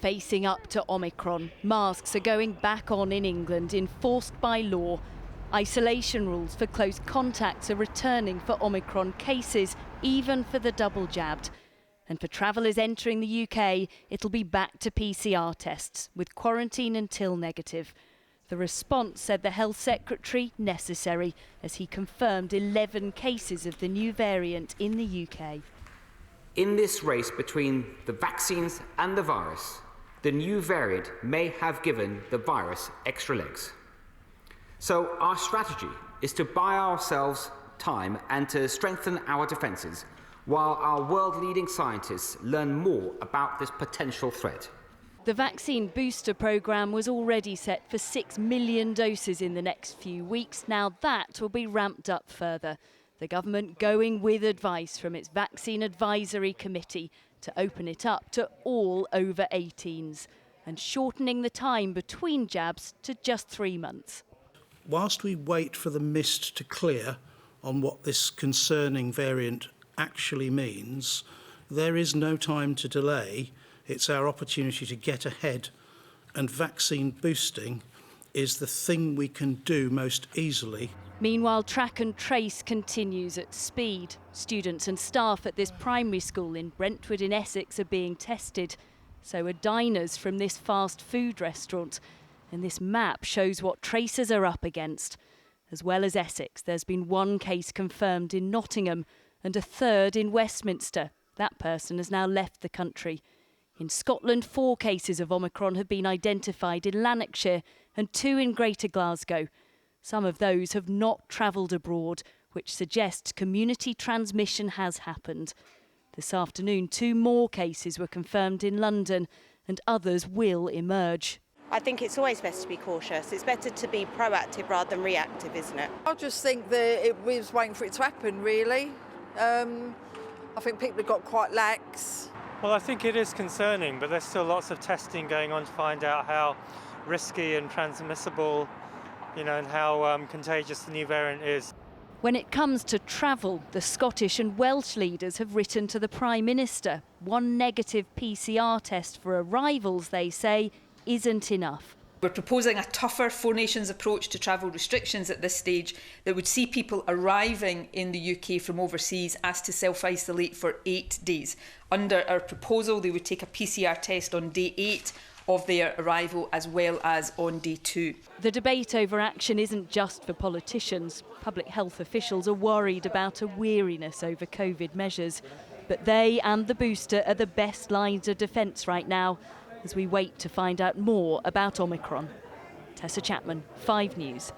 facing up to Omicron. Masks are going back on in England, enforced by law. Isolation rules for close contacts are returning for Omicron cases, even for the double jabbed. And for travellers entering the UK, it'll be back to PCR tests, with quarantine until negative. The response, said the Health Secretary, necessary, as he confirmed 11 cases of the new variant in the UK. In this race between the vaccines and the virus, the new variant may have given the virus extra legs. So our strategy is to buy ourselves time and to strengthen our defences while our world-leading scientists learn more about this potential threat. The vaccine booster programme was already set for 6 million doses in the next few weeks. Now that will be ramped up further. The government going with advice from its Vaccine Advisory Committee to open it up to all over 18s and shortening the time between jabs to just 3 months. Whilst we wait for the mist to clear on what this concerning variant actually means, there is no time to delay. It's our opportunity to get ahead, and vaccine boosting is the thing we can do most easily. Meanwhile, track and trace continues at speed. Students and staff at this primary school in Brentwood in Essex are being tested. So are diners from this fast food restaurant. And this map shows what tracers are up against. As well as Essex, there's been 1 case confirmed in Nottingham and a 3rd in Westminster. That person has now left the country. In Scotland, 4 cases of Omicron have been identified in Lanarkshire and 2 in Greater Glasgow. Some of those have not travelled abroad, which suggests community transmission has happened. This afternoon, 2 more cases were confirmed in London and others will emerge. I think it's always best to be cautious. It's better to be proactive rather than reactive, isn't it? I just think that we was waiting for it to happen, really. I think people have got quite lax. Well, I think it is concerning, but there's still lots of testing going on to find out how risky and transmissible, and how contagious the new variant is. When it comes to travel, the Scottish and Welsh leaders have written to the Prime Minister. 1 negative PCR test for arrivals, they say, isn't enough. We're proposing a tougher 4 nations approach to travel restrictions at this stage that would see people arriving in the UK from overseas asked to self-isolate for 8 days. Under our proposal, they would take a PCR test on day 8 of their arrival as well as on day 2. The debate over action isn't just for politicians. Public health officials are worried about a weariness over COVID measures. But they and the booster are the best lines of defence right now as we wait to find out more about Omicron. Tessa Chapman, 5 News.